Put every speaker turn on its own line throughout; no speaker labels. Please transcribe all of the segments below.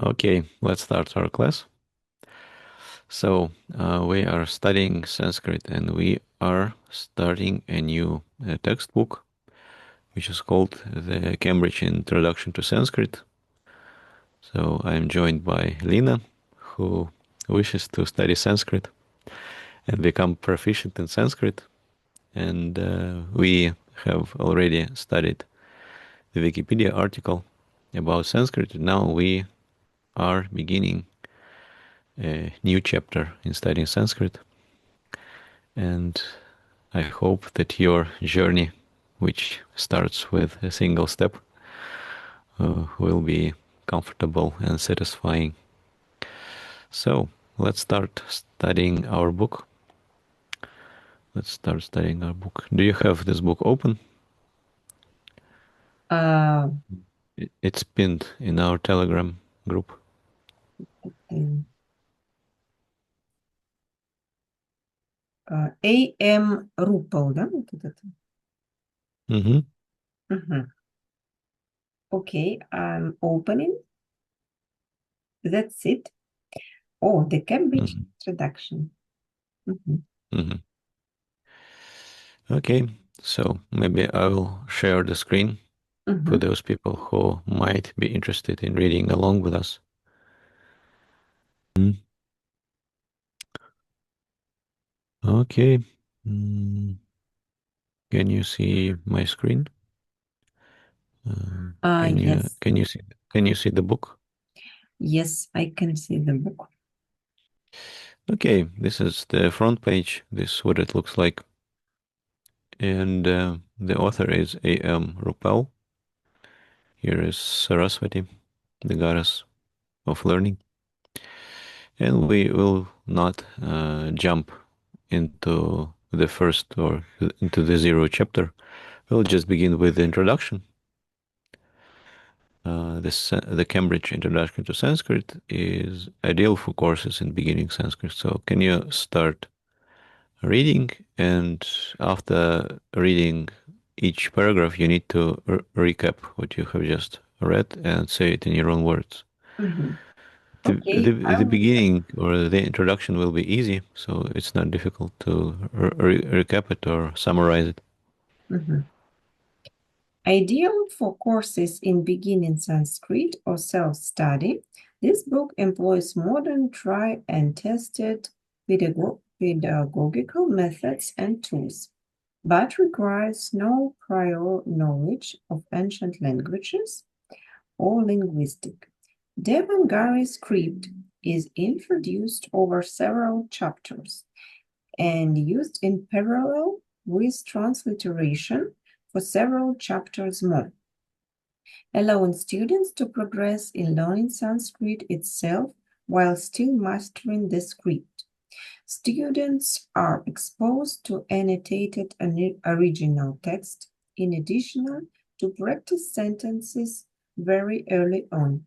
Okay, let's start our class. So, we are studying Sanskrit and we are starting a new textbook, which is called the Cambridge Introduction to Sanskrit. So, I'm joined by Lina, who wishes to study Sanskrit and become proficient in Sanskrit. And we have already studied the Wikipedia article about Sanskrit. Now we are beginning a new chapter in studying Sanskrit. And I hope that your journey, which starts with a single step, will be comfortable and satisfying. So let's start studying our book. Do you have this book open?
Uh,
It's pinned in our Telegram group.
in, AM Rupal, да? Вот этот.
Mm-hmm.
Мгм. Okay, I'm opening. That's it. Oh, the Cambridge
Mm-hmm.
introduction. Мгм.
Mm-hmm. Okay, so maybe I will share the screen for
Мгм.
those people who might be interested in reading along with us. Mm. Okay. Mm. Can you see my screen? Can you
Yes,
see the book?
yes, I can see the book.
Okay, this is the front page. This is what it looks like, and the author is A.M. Rupal. Here is Saraswati, the goddess of learning, and we will not jump into the first or into the zero chapter. We'll just begin with the introduction. The Cambridge Introduction to Sanskrit is ideal for courses in beginning Sanskrit. So can you start reading? And after reading each paragraph, you need to recap what you have just read and say it in your own words.
Mhm.
The,
Okay,
the,
I
the
will.
beginning or the introduction will be easy, so it's not difficult to recap it or summarize it.
Mhm. Ideal for courses in beginning Sanskrit or self-study, this book employs modern, tried and tested pedagogical methods and tools, but requires no prior knowledge of ancient languages or linguistic. Devanagari script is introduced over several chapters and used in parallel with transliteration for several chapters more, allowing students to progress in learning Sanskrit itself while still mastering the script. Students are exposed to annotated original text in addition to practice sentences very early on,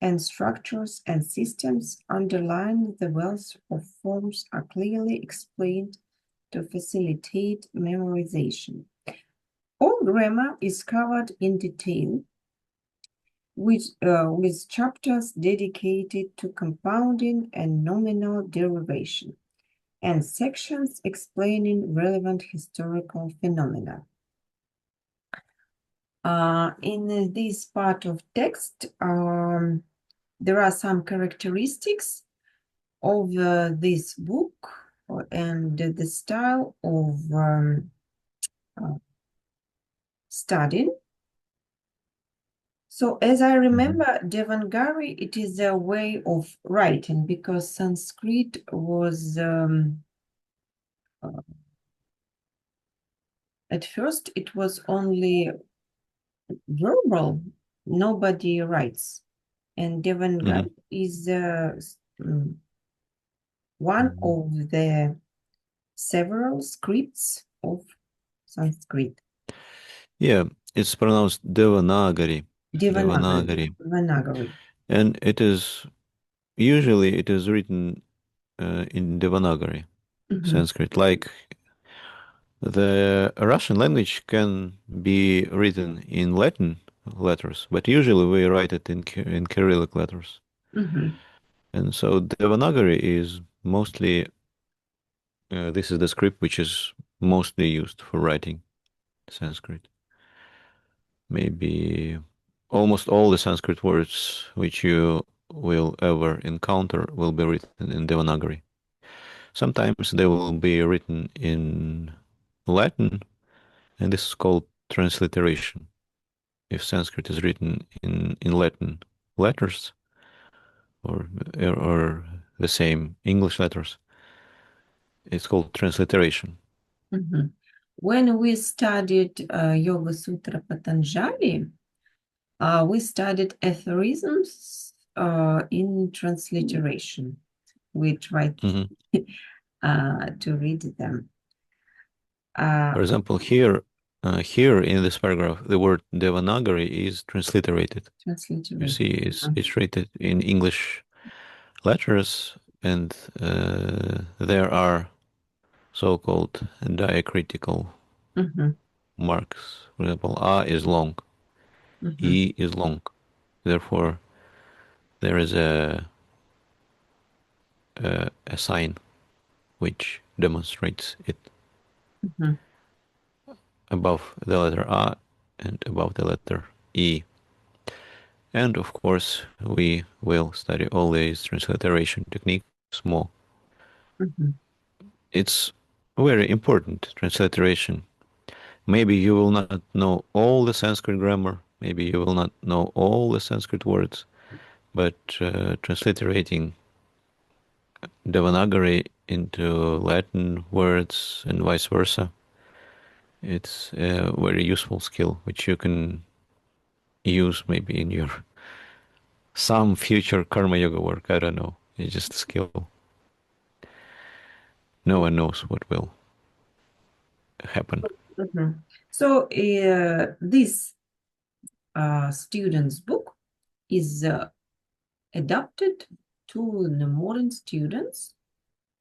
and structures and systems underlying the wealth of forms are clearly explained to facilitate memorization. All grammar is covered in detail, with chapters dedicated to compounding and nominal derivation, and sections explaining relevant historical phenomena. In this part of text, there are some characteristics of this book and the style of uh, studying. So as I
Mhm.
remember, Devanagari, it is a way of writing because Sanskrit was, uh, at first, it was only verbal, nobody writes. And
Mhm.
Devanagari is mm, one
Mhm.
of the several scripts of Sanskrit.
Yeah, it's pronounced Devanagari.
Devanagari,
Devanagari.
Devanagari.
And it is written in Devanagari,
Mhm,
Sanskrit. Like the Russian language can be written in Latin letters, but usually we write it in Cyrillic letters.
Mm-hmm.
And so Devanagari is mostly, this is the script which is mostly used for writing Sanskrit. Maybe almost all the Sanskrit words which you will ever encounter will be written in Devanagari. Sometimes they will be written in Latin, and this is called transliteration. If Sanskrit is written in Latin letters or the same English letters, it's called transliteration.
Mm-hmm. When we studied Yoga Sutra Patanjali, we studied aphorisms in transliteration. We tried
Mhm.
to read them.
For example, here in this paragraph, the word Devanagari is transliterated. You
Transliteration.
see, it's rated in English letters, and there are so-called diacritical
Mm-hmm.
marks. For example, A is long,
Mm-hmm.
E is long. Therefore, there is a sign which demonstrates it
Mm-hmm.
above the letter A and above the letter E. And of course, we will study all these transliteration techniques more.
Mm-hmm.
It's very important, transliteration. Maybe you will not know all the Sanskrit grammar, maybe you will not know all the Sanskrit words, but transliterating Devanagari into Latin words and vice versa, it's a very useful skill which you can use maybe in your some future karma yoga work. I don't know. It's just a skill. No one knows what will happen.
Mm-hmm. So this student's book is adapted to the modern students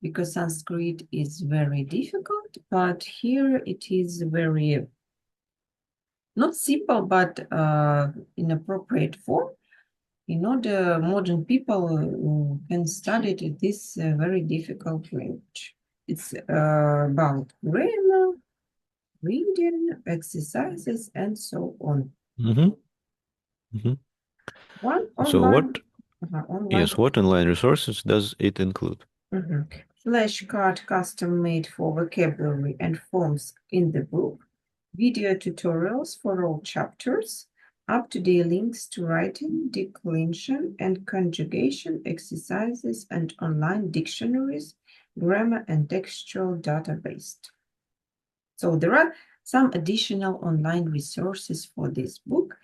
because Sanskrit is very difficult, but here it is very not simple, but in appropriate form. You know, the modern people can study this very difficult language. It's about grammar, reading, exercises, and so on.
Mm-hmm. Mm-hmm.
One
So
online,
what?
online.
Yes, what online resources does it include?
Mhm. Flashcard custom made for vocabulary and forms in the book, video tutorials for all chapters, up-to-date links to writing, declension, and conjugation exercises, and online dictionaries, grammar, and textual database. So there are some additional online resources for this book,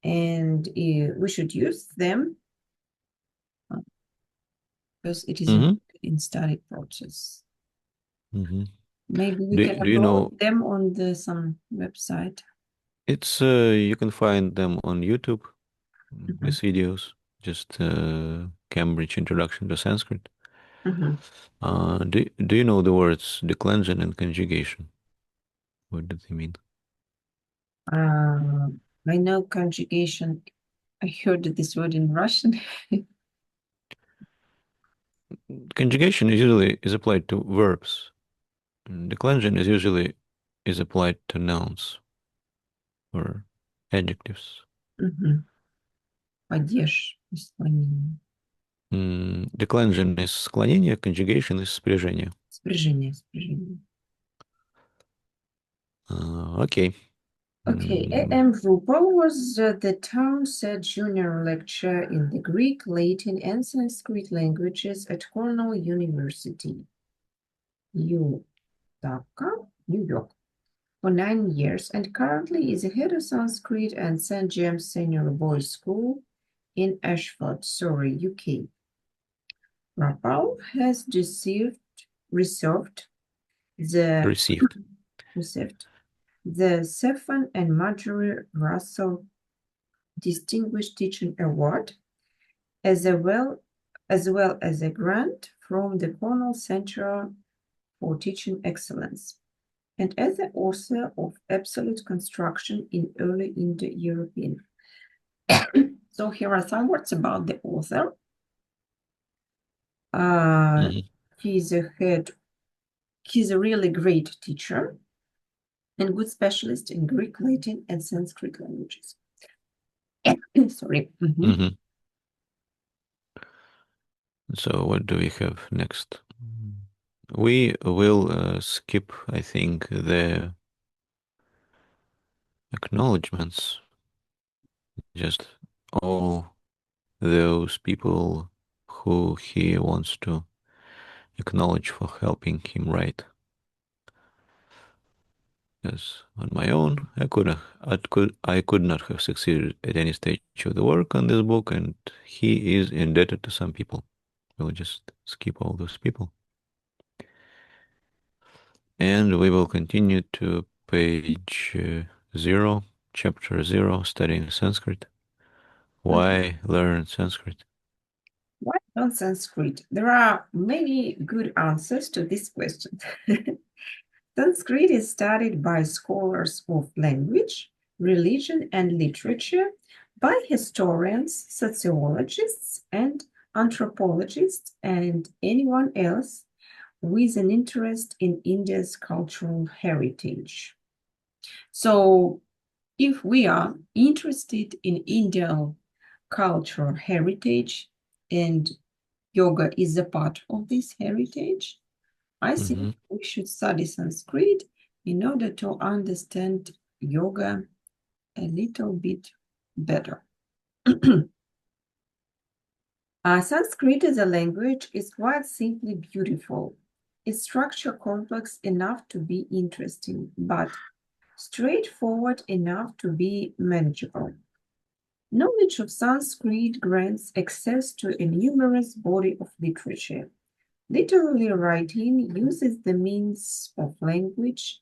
and we should use them because it is
Mm-hmm.
in study process.
Mm-hmm.
Maybe we can
Do you
upload
know
them on some website.
it's you can find them on YouTube,
Mhm,
these videos, just Cambridge Introduction to Sanskrit.
mhm.
Do you know the words declension and conjugation? What do they mean?
Uh, I know conjugation. I heard this word in Russian.
Conjugation is usually is applied to verbs. Declension is usually is applied to nouns or adjectives.
Мгм. Падеж, склонение.
Declension is склонение, conjugation is спряжение.
Спряжение, спряжение.
Okay.
Okay,
Mm,
A.M. Rupal was the Townsend Junior Lecturer in the Greek, Latin, and Sanskrit languages at Cornell University, Utah, New York, for 9 years, and currently is the head of Sanskrit and St. James Senior Boys School in Ashford, Surrey, UK. Rapal has received the
received.
received the Stephen and Marjorie Russell Distinguished Teaching Award, as well as a grant from the Cornell Center for Teaching Excellence, and as the author of Absolute Construction in Early Indo-European. So here are some words about the author. Uh,
Hmm.
he's a head, he's a really great teacher and good specialist in Greek, Latin, and Sanskrit languages. Sorry. Mhm.
Hmm. So what do we have next? We will skip, I think, the acknowledgements. Just all those people who he wants to acknowledge for helping him write. Because on my own, I could not have succeeded at any stage of the work on this book, and he is indebted to some people. We'll just skip all those people. And we will continue to page 0, chapter 0, studying Sanskrit.
Mhm.
Why learn Sanskrit?
Why not Sanskrit? There are many good answers to this question. Sanskrit is studied by scholars of language, religion, and literature, by historians, sociologists, and anthropologists, and anyone else with an interest in India's cultural heritage. So, if we are interested in Indian cultural heritage and yoga is a part of this heritage, I think
Hmm.
we should study Sanskrit in order to understand yoga a little bit better. Sanskrit as a language is quite simply beautiful. Its structure complex enough to be interesting, but straightforward enough to be manageable. Knowledge of Sanskrit grants access to a numerous body of literature. Literary writing uses the means of language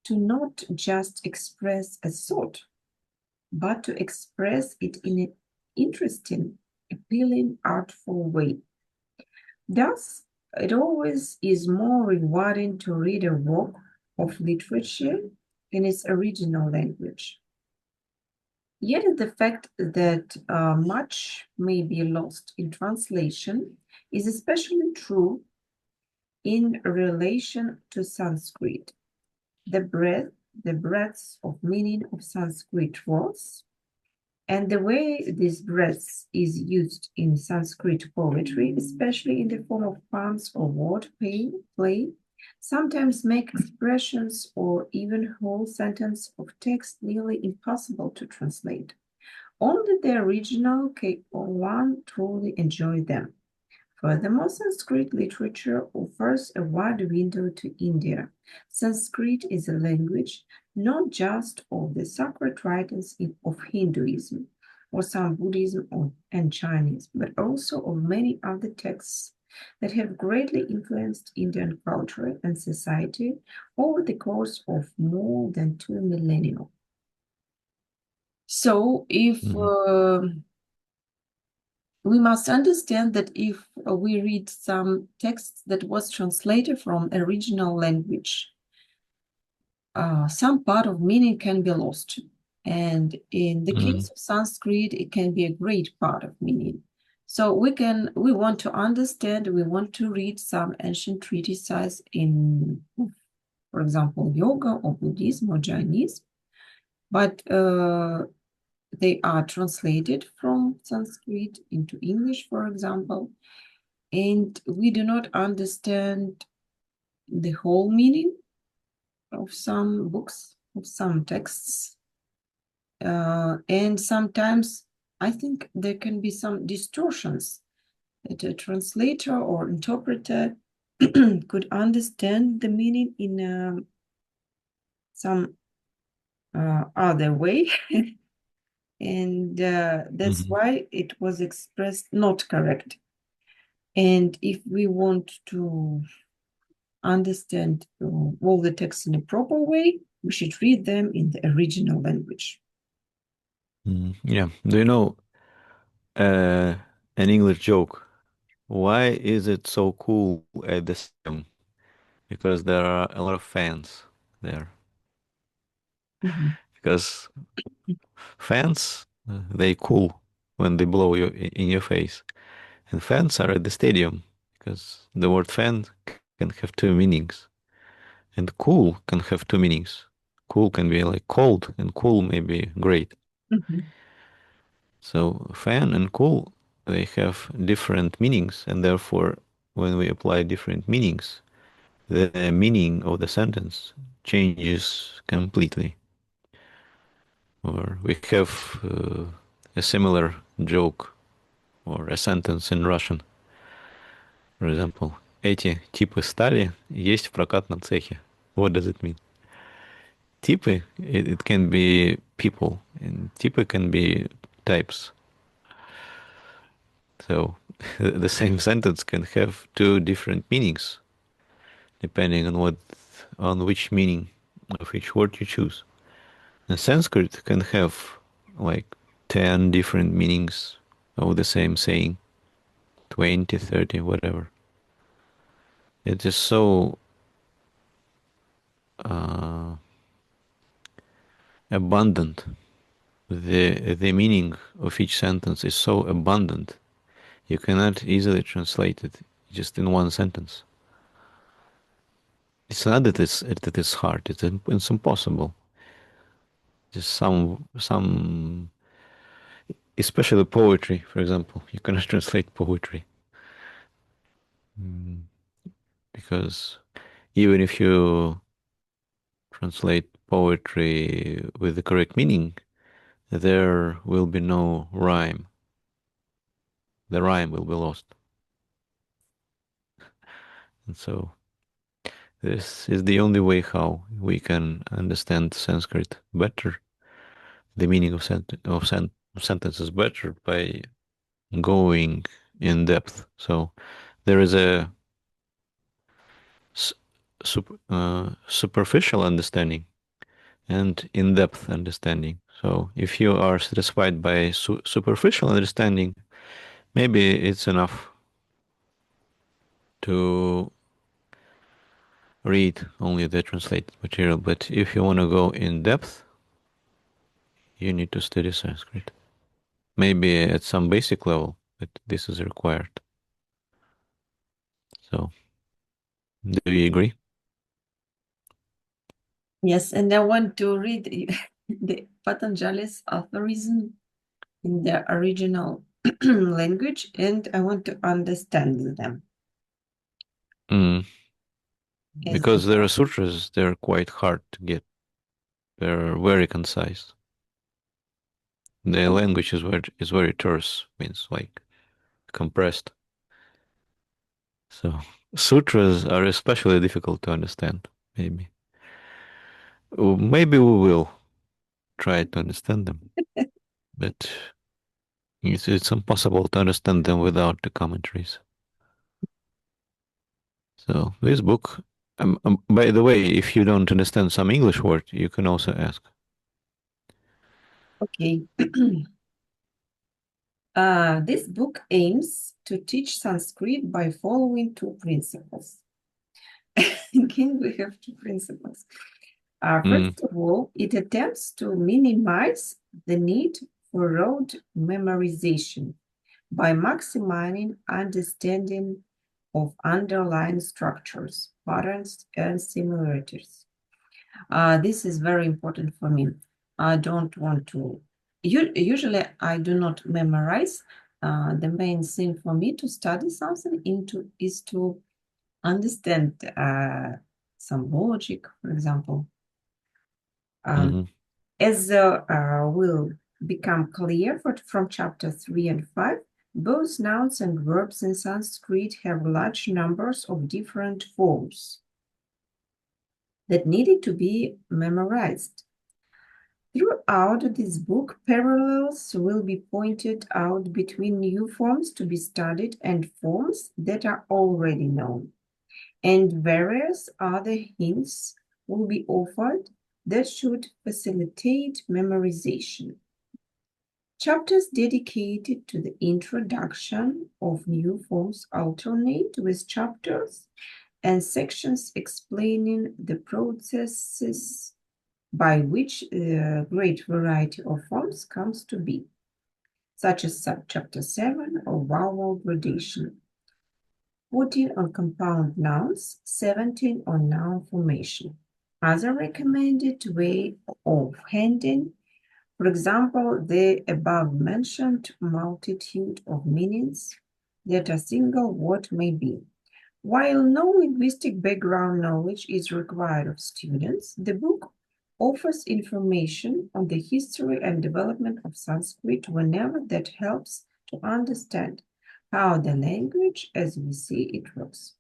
to not just express a thought, but to express it in an interesting, appealing, artful way. Thus, it always is more rewarding to read a work of literature in its original language. Yet the fact that much may be lost in translation is especially true in relation to Sanskrit. The breadth, the breadth of meaning of Sanskrit words, and the way this breadth is used in Sanskrit poetry, especially in the form of poems or play, sometimes make expressions or even whole sentence of text nearly impossible to translate. Only the original can one truly enjoy them. Furthermore, Sanskrit literature offers a wide window to India. Sanskrit is a language not just of the sacred writings of Hinduism or some Buddhism and Chinese, but also of many other texts that have greatly influenced Indian culture and society over the course of more than 2 millennia. So, if
Hmm.
we must understand that if we read some text that was translated from original language, some part of meaning can be lost. And in the
Hmm.
case of Sanskrit, it can be a great part of meaning. So we want to understand, we want to read some ancient treatises in, for example, yoga or Buddhism or Jainism, but they are translated from Sanskrit into English, for example, and we do not understand the whole meaning of some books, of some texts. And sometimes I think there can be some distortions that a translator or interpreter could understand the meaning in some other way. And that's
Hmm.
why it was expressed not correct. And if we want to understand all the texts in a proper way, we should read them in the original language.
Yeah. Do you know uh, an English joke? Why is it so cool at the stadium? Because there are a lot of fans there.
Mhm.
Because fans, they cool when they blow you in your face, and fans are at the stadium. because the word fan can have two meanings, and cool can have two meanings. Cool can be like cold, and cool may be great.
Mhm.
So fan and cool, they have different meanings, and therefore, when we apply different meanings, the meaning of the sentence changes completely. Or we have a similar joke or a sentence in Russian. For example, эти типы стали есть в прокатном цехе. What does it mean? Типы, it can be people, and типы can be types. So the same sentence can have two different meanings depending on which meaning of each word you choose. And Sanskrit can have like 10 different meanings of the same saying, 20, 30, whatever. It is so uh, abundant. The meaning of each sentence is so abundant. You cannot easily translate it just in one sentence. It's not that it's hard. It's impossible. Just some especially poetry, for example. You cannot translate poetry. Because even if you translate poetry with the correct meaning, there will be no rhyme. The rhyme will be lost. And so this is the only way how we can understand Sanskrit better, the meaning of sentences better by going in depth. So there is a superficial understanding and in-depth understanding. So if you are satisfied by superficial understanding, maybe it's enough to read only the translated material. But if you want to go in depth, you need to study Sanskrit. Maybe at some basic level, but this is required. So, do you agree?
Yes, and I want to read the Patanjali's aphorism in the original language, and I want to understand them.
Mm,
As
because there are sutras, they're quite hard to get. They're very concise. The language is very terse, means like compressed. So sutras are especially difficult to understand. Maybe, maybe we will try to understand them, but it's impossible to understand them without the commentaries. So this book, by the way, if you don't understand some English word, you can also ask.
okay. This book aims to teach Sanskrit by following two principles. Again, we have two principles.
Mm,
First of all, it attempts to minimize the need for rote memorization by maximizing understanding of underlying structures, patterns, and similarities. This is very important for me. I don't want to, usually I do not memorize. The main thing for me to study something is to understand some logic, for example.
mhm.
As will become clear from chapter 3 and 5, both nouns and verbs in Sanskrit have large numbers of different forms that needed to be memorized. Throughout this book, parallels will be pointed out between new forms to be studied and forms that are already known, and various other hints will be offered that should facilitate memorization. Chapters dedicated to the introduction of new forms alternate with chapters and sections explaining the processes by which a great variety of forms comes to be, such as chapter 7 of vowel gradation. 14 on compound nouns, 17 on noun formation. Other recommended way of handling, for example, the above-mentioned multitude of meanings that a single word may be. While no linguistic background knowledge is required of students, the book offers information on the history and development of Sanskrit whenever that helps to understand how the language as we see it works.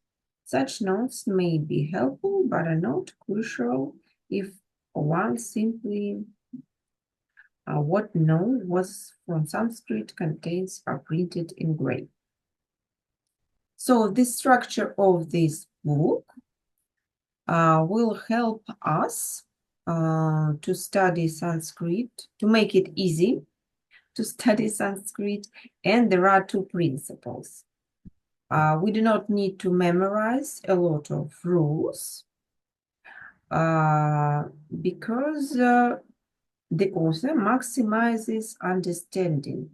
Such notes may be helpful but are not crucial if one simply what known was from Sanskrit contents are printed in gray. So the structure of this book will help us to study Sanskrit, to make it easy to study Sanskrit, and there are two principles. We do not need to memorize a lot of rules because the author maximizes understanding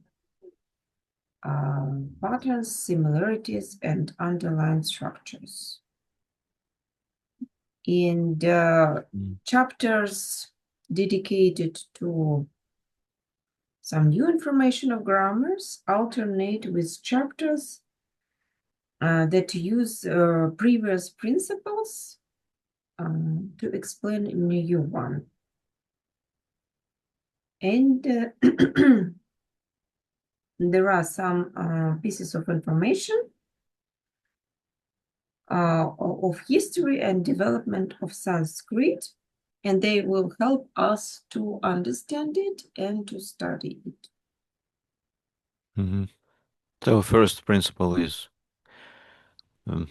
patterns, similarities, and underlying structures. And chapters dedicated to some new information of grammars alternate with chapters that use previous principles to explain a new one. And there are some pieces of information of history and development of Sanskrit, and they will help us to understand it and to study it.
So first principle is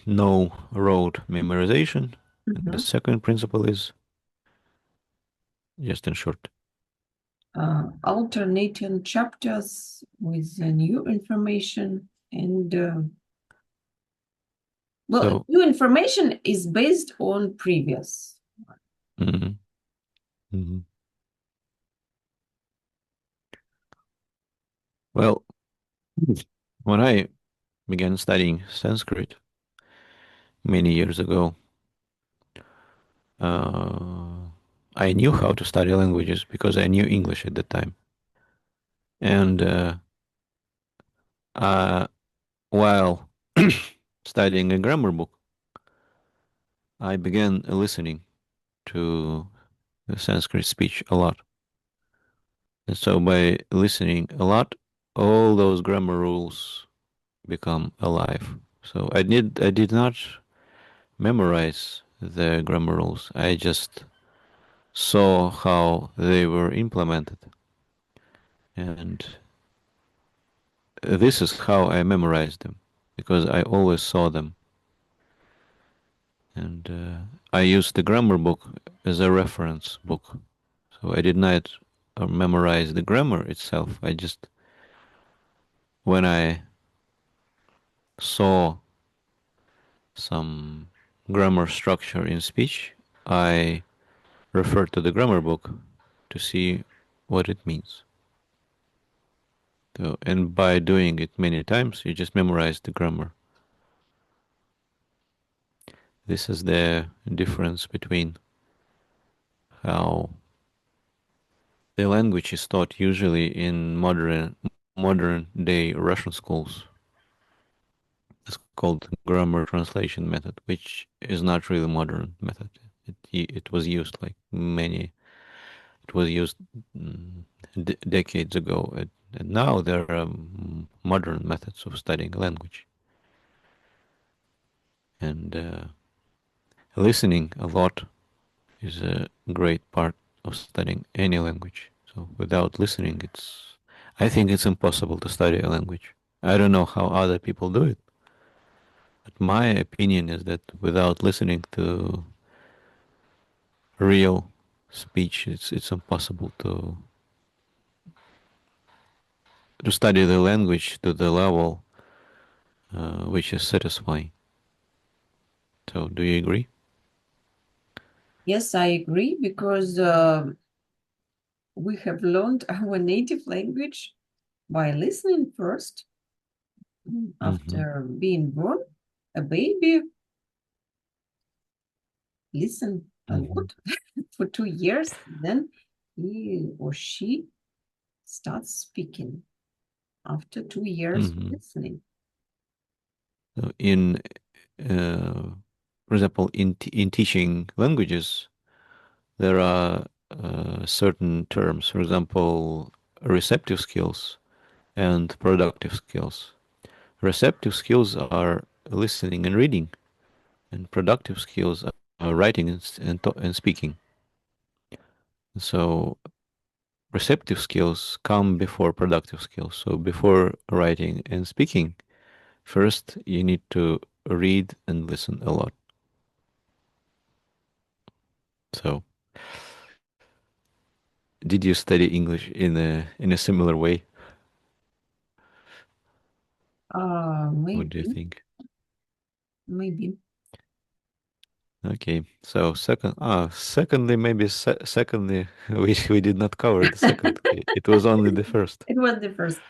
no rote memorization. And the second principle is, just in short,
alternating chapters with new information and
so
new information is based on previous.
Well, when I began studying Sanskrit many years ago, I knew how to study languages because I knew English at the time. And while studying a grammar book, I began listening to the Sanskrit speech a lot. And so by listening a lot, all those grammar rules become alive. So I did not memorize the grammar rules. I just saw how they were implemented. And this is how I memorized them, because I always saw them. And I used the grammar book as a reference book. So I did not memorize the grammar itself. I just, when I saw some grammar structure in speech, I referred to the grammar book to see what it means. So, and by doing it many times, you just memorize the grammar. This is the difference between how the language is taught usually in modern day Russian schools. It's called grammar translation method, which is not really modern method. It was used like many. It was used decades ago, and now there are modern methods of studying language. And listening a lot is a great part of studying any language. So without listening, I think it's impossible to study a language. I don't know how other people do it, but my opinion is that without listening to real speech, it's impossible to study the language to the level which is satisfying. So, do you agree?
Yes, I agree because we have learned our native language by listening first after being born, a baby listen a lot for 2 years, then he or she starts speaking after 2 years of listening.
So for example, in teaching languages, there are certain terms. For example, receptive skills and productive skills. Receptive skills are listening and reading, and productive skills are writing and speaking. So receptive skills come before productive skills. So before writing and speaking, first you need to read and listen a lot. So did you study English in a similar way? What do you
Maybe,
think?
maybe.
Okay, so secondly, maybe secondly, we did not cover the second. It was only the first.
It was the first.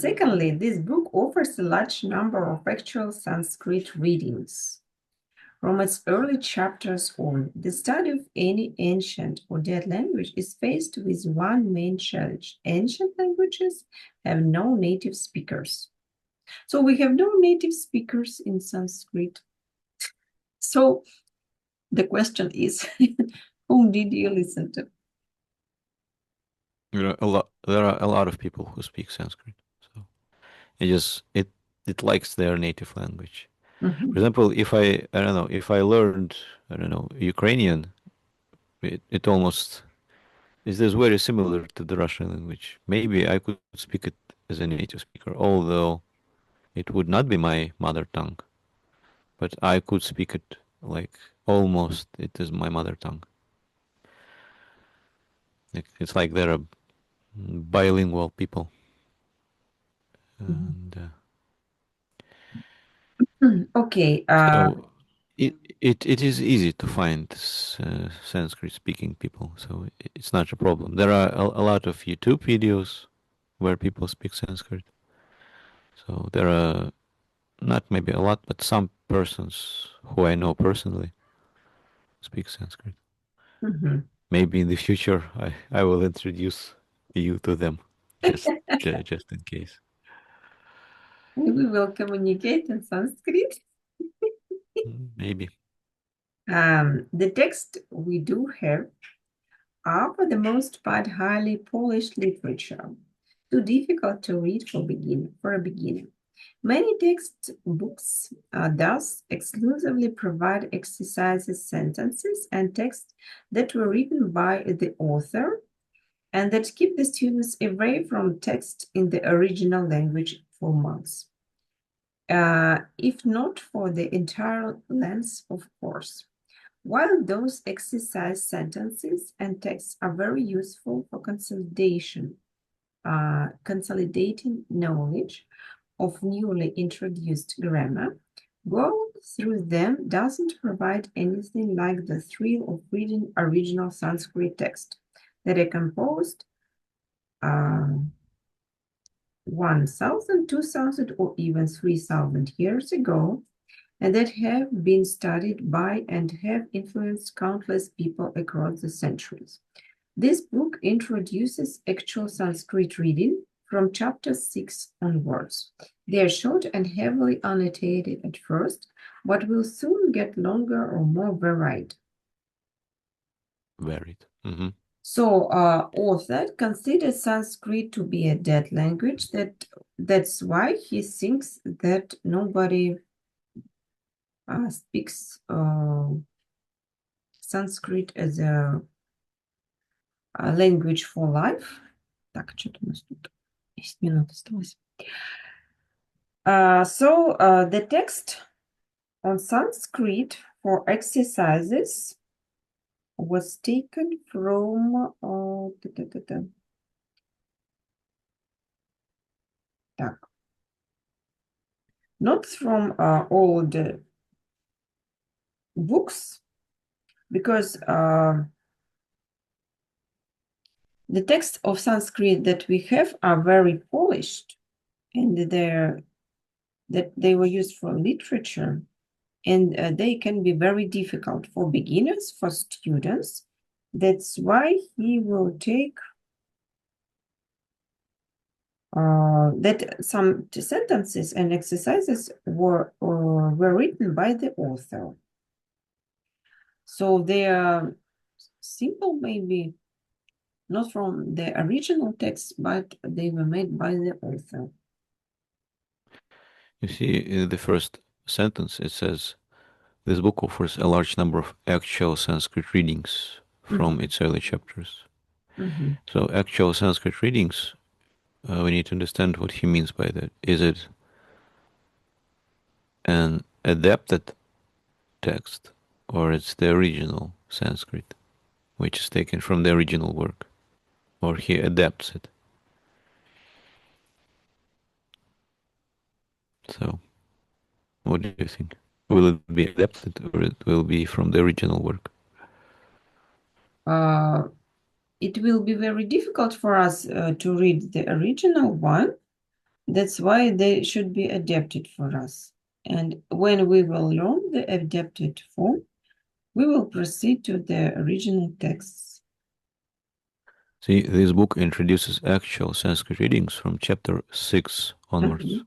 Secondly, this book offers a large number of actual Sanskrit readings. From its early chapters on, the study of any ancient or dead language is faced with one main challenge. Ancient languages have no native speakers. So we have no native speakers in Sanskrit. So the question is, whom did you listen to?
There are a lot of people who speak Sanskrit, so it likes their native language. For
Mhm.
example, if I don't know, if I learned, I don't know, Ukrainian, it almost is very similar to the Russian language. Maybe I could speak it as a native speaker, although it would not be my mother tongue, but I could speak it like almost it is my mother tongue. It's like they're bilingual people, and
Okay.
so it is easy to find Sanskrit speaking people, so it's not a problem. There are a lot of YouTube videos where people speak Sanskrit. So there are not maybe a lot, but some persons who I know personally speak Sanskrit.
Mhm.
Maybe in the future I will introduce you to them, just just in case.
We will communicate in Sanskrit.
Maybe.
The text we do have are for the most part highly polished literature, too difficult to read for a beginner. Many textbooks thus exclusively provide exercises, sentences, and text that were written by the author and that keep the students away from text in the original language for months, if not for the entire length of course. While those exercise sentences and texts are very useful for consolidating knowledge of newly introduced grammar, going through them doesn't provide anything like the thrill of reading original Sanskrit text that are composed 1,000, 2,000, or even 3,000 years ago, and that have been studied by and have influenced countless people across the centuries. This book introduces actual Sanskrit reading from chapter 6 onwards. They are short and heavily annotated at first, but will soon get longer or more varied.
Varied.
So, author considers Sanskrit to be a dead language. That's why he thinks that nobody speaks Sanskrit as a language for life. Так, что-то у нас тут 10 минут осталось. So, the text on Sanskrit for exercises was taken from так, not from old books, because the texts of Sanskrit that we have are very polished and they're that they were used for literature, and they can be very difficult for beginners, for students. That's why he will take that some sentences and exercises were written by the author. So they are simple, maybe not from the original text, but they were made by the author.
You see, in the first sentence, it says, this book offers a large number of actual Sanskrit readings from its early chapters.
Mm-hmm.
So actual Sanskrit readings, we need to understand what he means by that. Is it an adapted text, or it's the original Sanskrit, which is taken from the original work, or he adapts it? So, what do you think? Will it be adapted, or it will be from the original work?
It will be very difficult for us to read the original one. That's why they should be adapted for us. And when we will learn the adapted form, we will proceed to the original texts.
See, this book introduces actual Sanskrit readings from chapter 6 onwards.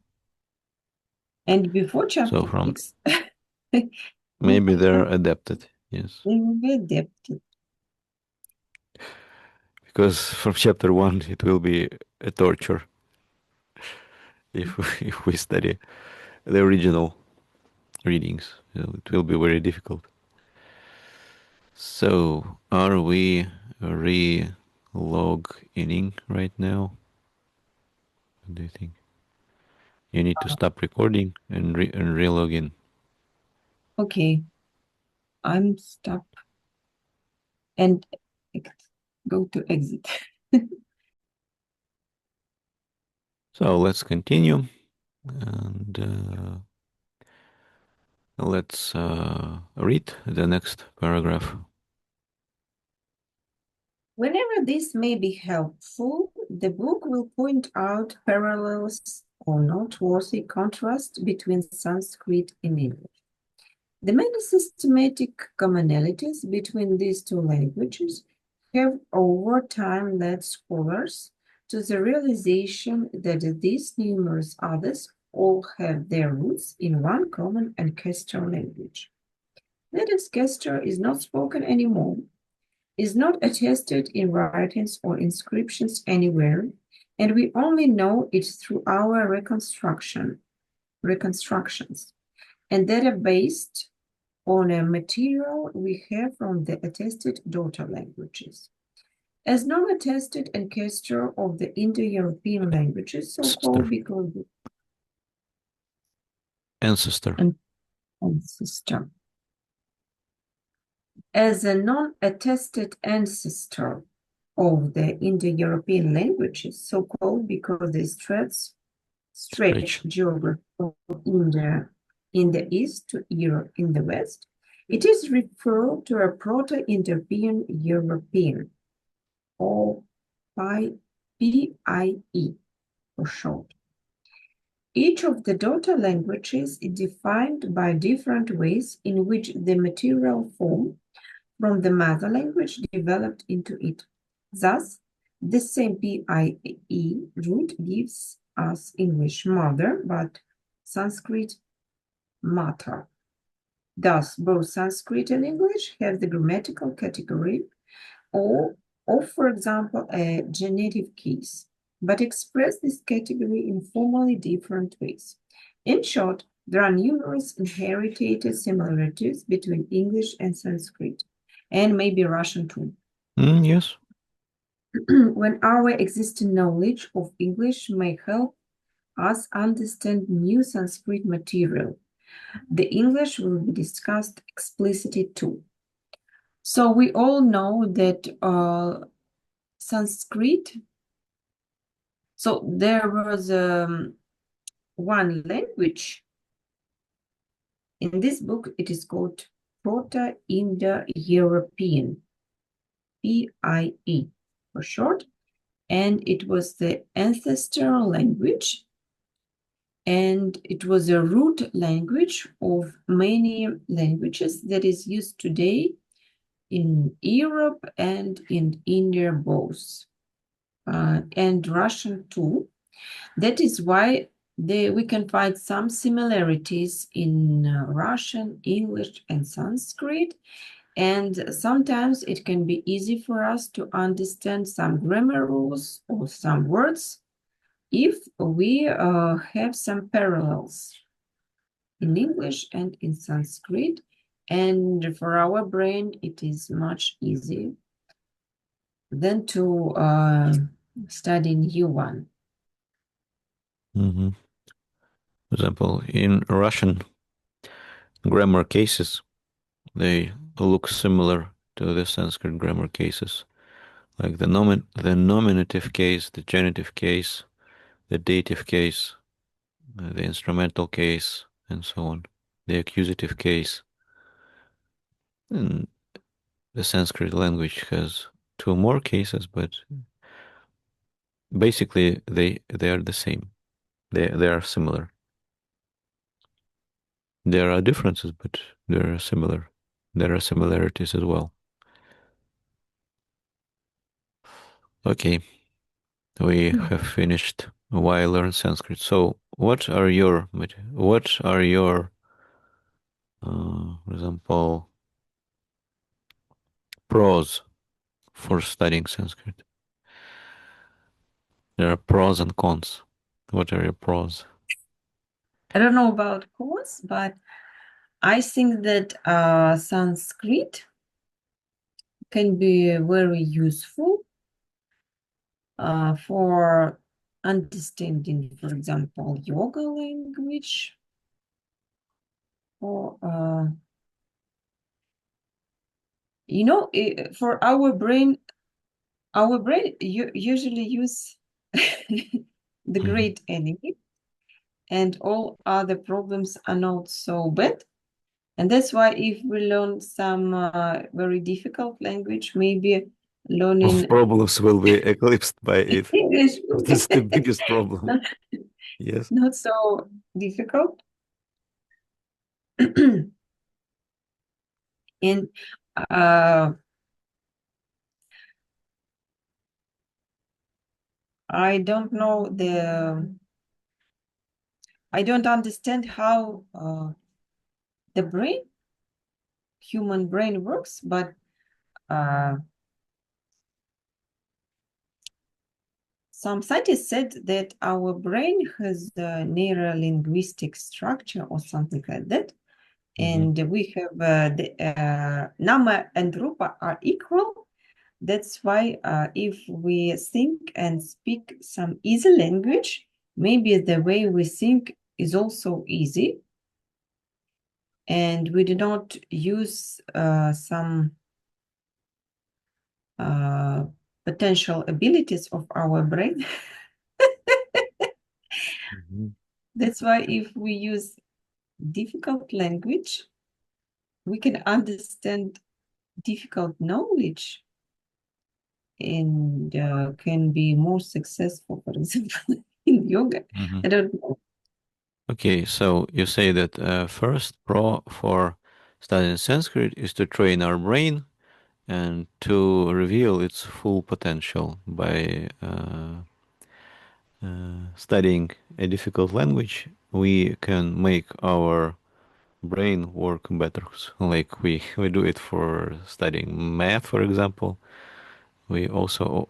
And before chapter
So from
6,
maybe they're adapted, yes.
they will be adapted.
Because from chapter 1 it will be a torture if we study the original readings. It will be very difficult. So, are we re-logging right now? What do you think? You need to stop recording and re-log in.
Okay, I'm stuck and go to exit.
So let's continue and let's read the next paragraph.
Whenever this may be helpful, the book will point out parallels or noteworthy contrast between Sanskrit and English. The many systematic commonalities between these two languages have over time led scholars to the realization that these numerous others all have their roots in one common ancestral language. That ancestor is not spoken anymore, is not attested in writings or inscriptions anywhere, and we only know it through our reconstructions, and that are based on a material we have from the attested daughter languages. As non-attested ancestor of the Indo-European languages, so-called because
Ancestor.
ancestor. As a non-attested ancestor of the Indo-European languages, so-called because they stretch geography of India in the east to Europe in the west, it is referred to a Proto-Indo-European European, or PIE for short. Each of the daughter languages is defined by different ways in which the material form from the mother language developed into it. Thus, the same PIE root gives us English mother, but Sanskrit mater. Thus, both Sanskrit and English have the grammatical category of, for example, a genitive case, but express this category in formally different ways. In short, there are numerous inherited similarities between English and Sanskrit, and maybe Russian too.
Yes.
When our existing knowledge of English may help us understand new Sanskrit material, the English will be discussed explicitly too. So we all know that Sanskrit, so there was one language. In this book, it is called Proto-Indo-European, PIE for short, and it was the ancestral language, and it was a root language of many languages that is used today in Europe and in India both, and Russian too. That is why we can find some similarities in Russian, English, and Sanskrit. And sometimes it can be easy for us to understand some grammar rules or some words if we have some parallels in English and in Sanskrit. And for our brain, it is much easier than to study new one.
Mm-hmm. For example, in Russian grammar cases, they look similar to the Sanskrit grammar cases, like the nominative case, the genitive case, the dative case, the instrumental case, and so on, the accusative case. And the Sanskrit language has two more cases, but basically they are the same. They are similar. There are differences, but they're similar. There are similarities as well. Okay, we have finished why learn Sanskrit. So, for example, pros for studying Sanskrit? There are pros and cons. What are your pros?
I don't know about cons, but I think that Sanskrit can be very useful for understanding, for example, yoga language, or for our brain usually use the great enemy, and all other problems are not so bad. And that's why if we learn some very difficult language, maybe
All
learning
problems will be eclipsed by it.
English will
That's
be
the biggest problem.
not,
Yes.
not so difficult. And uh, I don't know I don't understand how the human brain works, but uh, some scientists said that our brain has a neurolinguistic structure or something like that. And we have the Nama and Rupa are equal. That's why if we think and speak some easy language, maybe the way we think is also easy. And we do not use some potential abilities of our brain. That's why if we use difficult language, we can understand difficult knowledge and can be more successful, for example, in yoga. I don't know.
Okay, so you say that first pro for studying Sanskrit is to train our brain and to reveal its full potential by studying a difficult language. We can make our brain work better, like we do it for studying math, for example. We also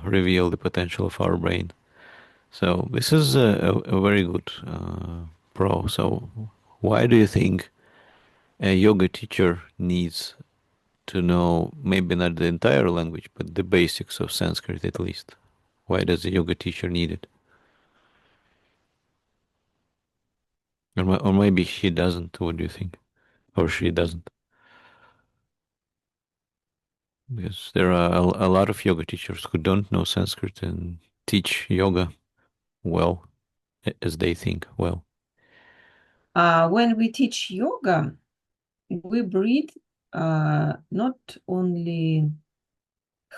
reveal the potential of our brain. So this is a very good pro. So why do you think a yoga teacher needs to know maybe not the entire language, but the basics of Sanskrit at least? Why does a yoga teacher need it? Or maybe he doesn't. What do you think? Or she doesn't? Because there are a lot of yoga teachers who don't know Sanskrit and teach yoga well, as they think well.
When we teach yoga, we breathe not only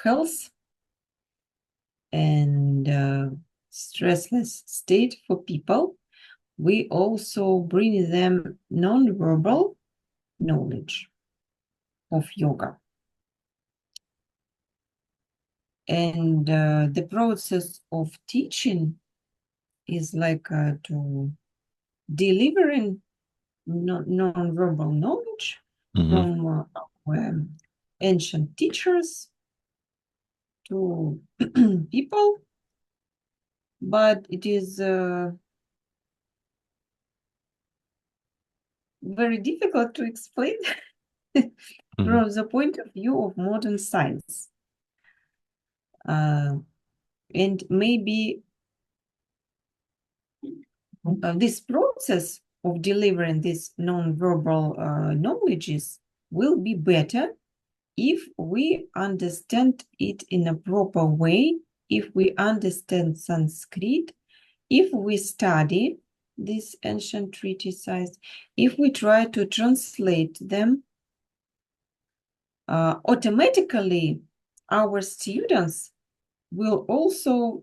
health and stressless state for people, we also bring them non-verbal knowledge of yoga. And the process of teaching is like to delivering non-verbal knowledge
Mm-hmm.
from our ancient teachers to people, but it is very difficult to explain
Mm-hmm.
from the point of view of modern science. And maybe this process of delivering these non-verbal knowledges will be better if we understand it in a proper way, if we understand Sanskrit, if we study these ancient treatises, if we try to translate them, automatically our students will also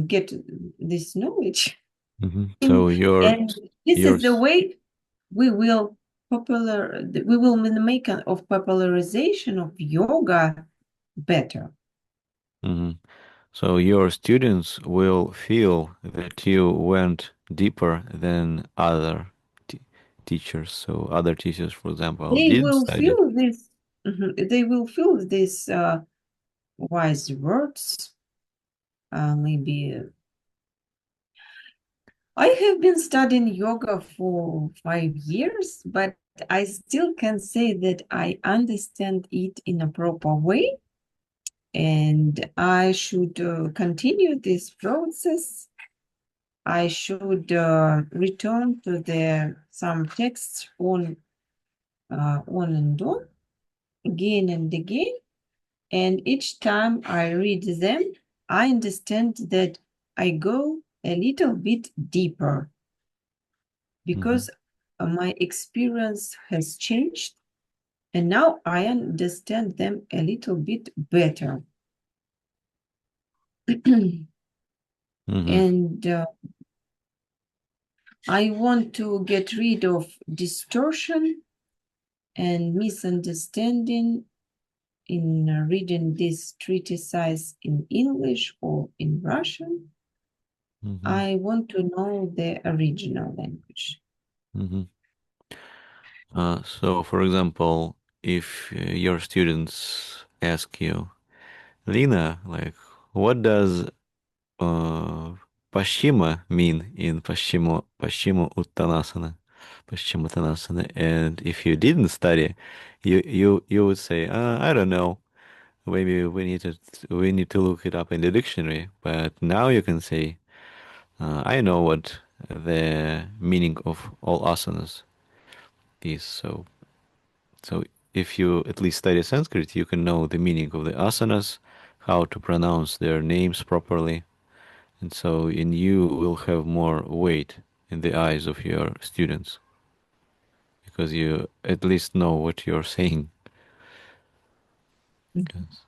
get this knowledge.
Mm-hmm. So
And this is the
yours.
way we will make of popularization of yoga better.
Mm-hmm. So your students will feel that you went deeper than other t teachers. So other teachers, for example,
They
didn't
will
study.
feel this. They will feel these wise words. Maybe I have been studying yoga for 5 years, but I still can say that I understand it in a proper way, and I should continue this process. I should return to some texts on and on, again and again, and each time I read them, I understand that I go a little bit deeper
Mm-hmm.
because my experience has changed, and now I understand them a little bit better.
Mm-hmm.
And I want to get rid of distortion and misunderstanding in reading this treatise in English or in Russian.
Mm-hmm.
I want to know the original language.
Mm-hmm. So, for example, if your students ask you, Lina, like, what does Paschima mean in Paschima Uttanasana? Paschima Uttanasana. And if you didn't study, you would say, I don't know. Maybe we need to look it up in the dictionary. But now you can say, I know what the meaning of all asanas is. So if you at least study Sanskrit, you can know the meaning of the asanas, how to pronounce their names properly, and so in you will have more weight in the eyes of your students because you at least know what you're saying. Yes.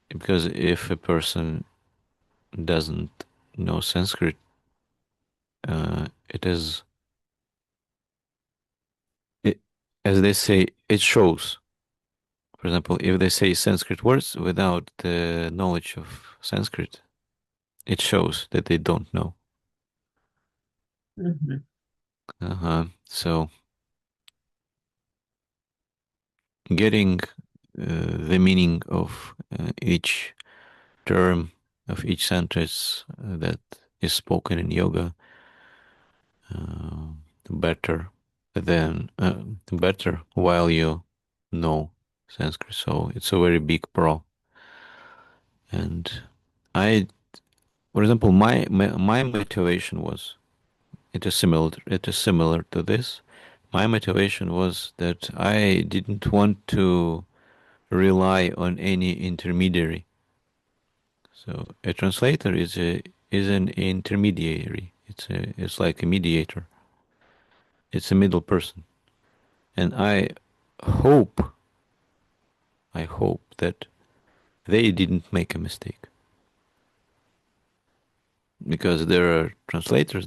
Because if a person doesn't know Sanskrit, it is, it, as they say, it shows. For example, if they say Sanskrit words without the knowledge of Sanskrit, it shows that they don't know.
Mhm.
So getting the meaning of each term of each sentence that is spoken in yoga uh, better than better while you know Sanskrit. So it's a very big pro. And I, for example, my motivation was it is similar to this. My motivation was that I didn't want to rely on any intermediary. So a translator is an intermediary. It's like a mediator. It's a middle person. And hope I hope that they didn't make a mistake. because there are translators.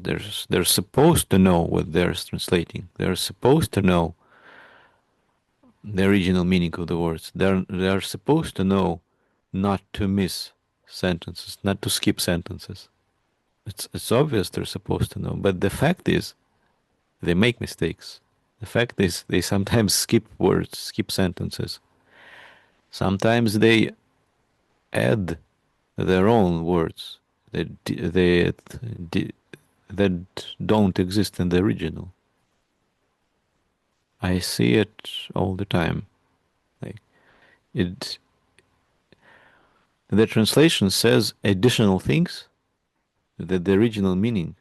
They're supposed to know what they're translating. They're supposed to know the original meaning of the words. They're supposed to know not to miss sentences, not to skip sentences. It's obvious they're supposed to know, but the fact is they make mistakes. The fact is they sometimes skip words, skip sentences. Sometimes they add their own words that don't exist in the original. I see it all the time. Like it, the translation says additional things that the original meaning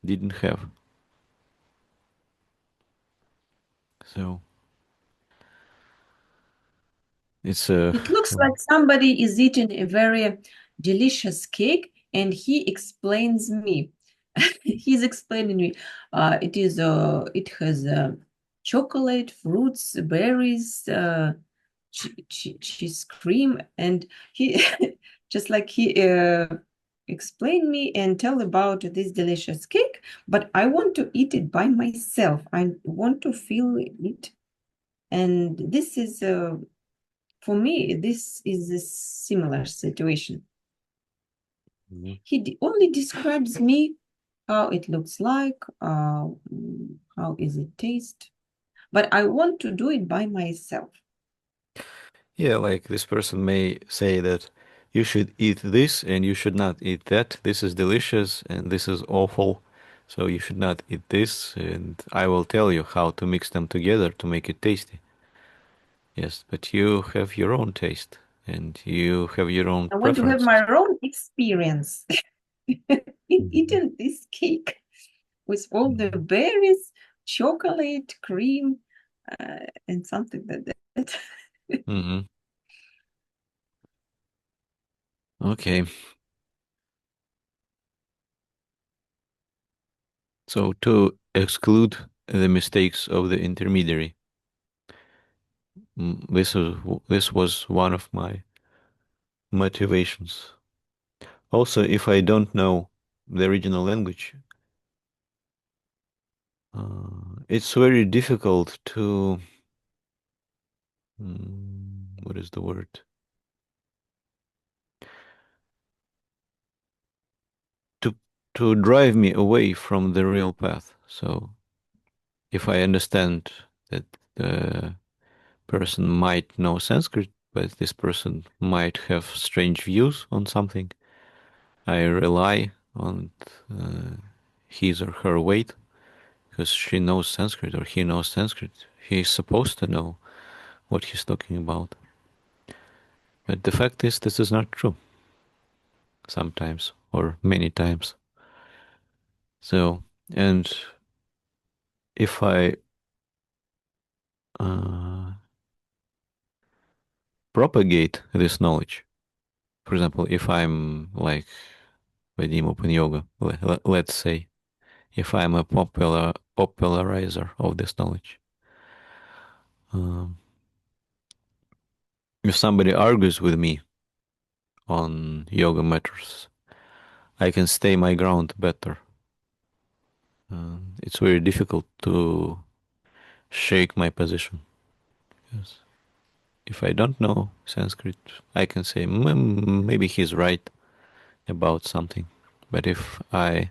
didn't have. So it's a
It looks like somebody is eating a very delicious cake and he explains me. He's explaining me. It has chocolate, fruits, berries, cheese cream, and he just like he explain me and tell about this delicious cake, but I want to eat it by myself. I want to feel it. And this is for me, this is a similar situation. He only describes me how it looks like, how is it taste, but I want to do it by myself.
yeah, like this person may say that you should eat this and you should not eat that. This is delicious and this is awful. So you should not eat this, and I will tell you how to mix them together to make it tasty. Yes, but you have your own taste and you have your own
I want to have
preferences.
my own experience in
Mhm.
eating this cake with all the
Mhm.
berries, chocolate, cream, and something like that.
Mhm. Okay. So to exclude the mistakes of the intermediary, this was one of my motivations. Also, if I don't know the original language, it's very difficult to what is the word? To to drive me away from the real path. So if I understand that the person might know Sanskrit, but this person might have strange views on something, I rely on his or her weight because she knows Sanskrit or he knows Sanskrit. He's supposed to know what he's talking about. But the fact is, this is not true sometimes or many times. So, and if I uh, propagate this knowledge, for example, if I'm like Vadim Open Yoga, let's say, if I'm a popularizer of this knowledge, um, if somebody argues with me on yoga matters, I can stay my ground better. It's very difficult to shake my position. Yes. If I don't know Sanskrit, I can say maybe he's right about something. But if I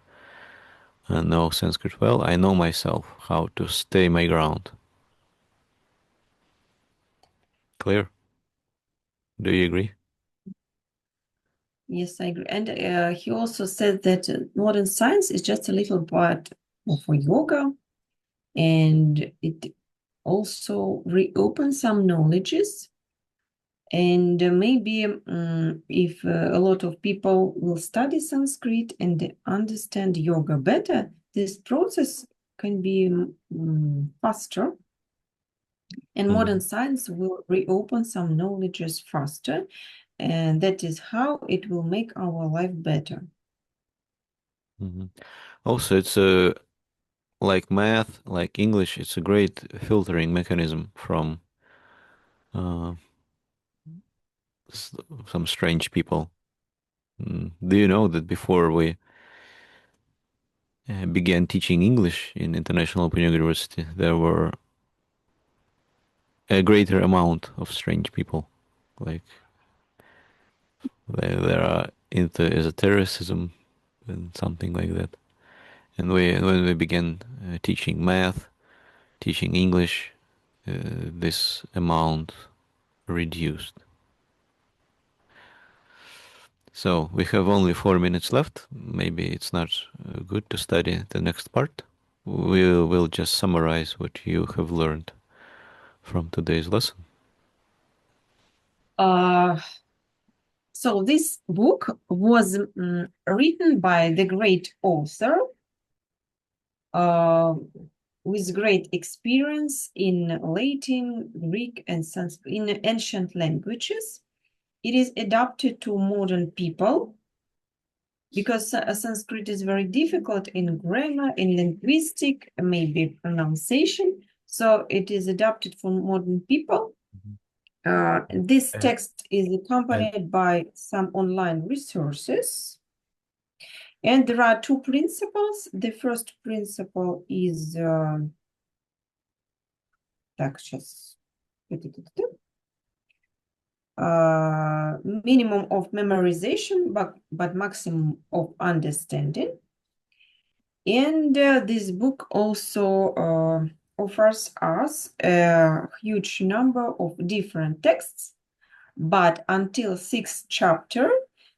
know Sanskrit well, I know myself how to stay my ground. Clear? Do you agree?
Yes, I agree. And he also said that modern science is just a little part of yoga, and it also reopens some knowledges. And maybe if a lot of people will study Sanskrit and understand yoga better, this process can be faster, and modern
Mhm.
science will reopen some knowledges faster, and that is how it will make our life better.
Mhm. Also, it's a like math, like English. It's a great filtering mechanism from uh, some strange people. Do you know that before we began teaching English in International Open University, there were a greater amount of strange people. Like they are into esotericism and something like that. And when we began teaching math, teaching English, this amount reduced. So we have only 4 minutes left. Maybe it's not good to study the next part. We'll just summarize what you have learned from today's lesson.
Uh, so this book was written by the great author uh, with great experience in Latin, Greek, and Sanskrit, in ancient languages. It is adapted to modern people because Sanskrit is very difficult in grammar, in linguistic, maybe pronunciation. So it is adapted for modern people. This
And,
text is
and
accompanied by some online resources. And there are two principles. The first principle is minimum of memorization, but maximum of understanding. And this book also offers us a huge number of different texts, but until sixth chapter,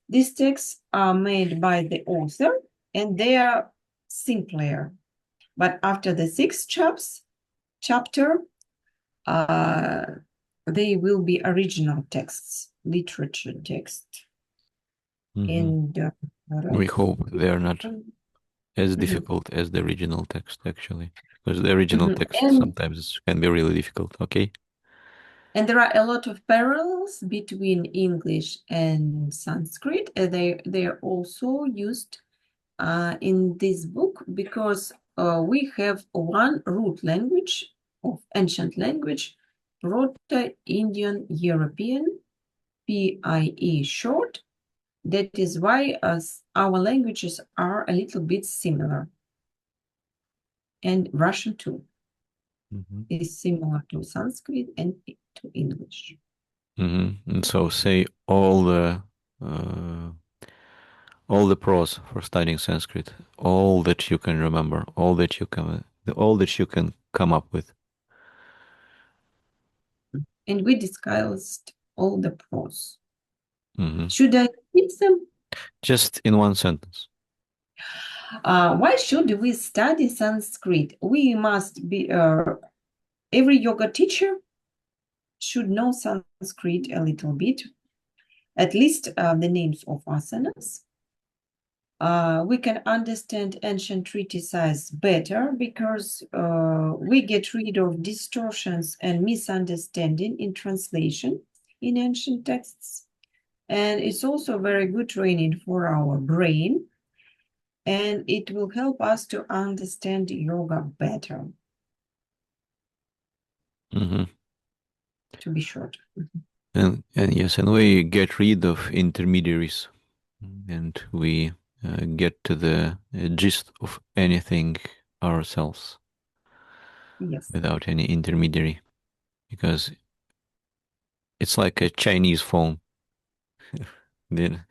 these texts are made by the author and they are simpler. But after the sixth chapter, they will be original texts, literature text.
mhm.
And
We
right.
hope they are not as
Mhm.
difficult as the original text, actually, because the original
Mhm.
text sometimes can be really difficult. Okay.
And there are a lot of parallels between English and Sanskrit. They are also used in this book because we have one root language of ancient language, Proto-Indian European, PIE short. That is why our languages are a little bit similar. And Russian too
Mhm.
is similar to Sanskrit and to English.
And so say uh, all the pros for studying Sanskrit, all that you can remember, all that you can come up with.
And we discussed all the pros.
Hmm.
Should I repeat them?
Just in one sentence.
Why should we study Sanskrit? We must be, every yoga teacher should know Sanskrit a little bit, at least the names of asanas. We can understand ancient treatises better because we get rid of distortions and misunderstanding in translation in ancient texts. And it's also very good training for our brain, and it will help us to understand yoga better,
Hmm.
to be short.
And yes, and we get rid of intermediaries, and we get to the gist of anything ourselves
Yes.
without any intermediary, because it's like a Chinese phone. Then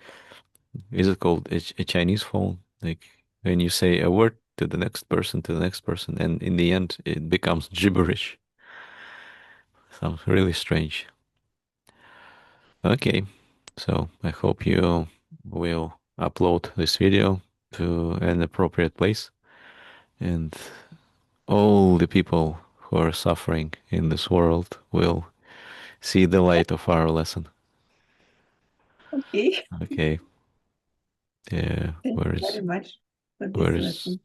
is it called a Chinese phone? Like when you say a word to the next person, and in the end it becomes gibberish. Sounds really strange. Okay, so I hope you will upload this video to an appropriate place, and all the people who are suffering in this world will see the light of our lesson.
Okay.
Okay, yeah,
Thank you very much for this
where is
lesson.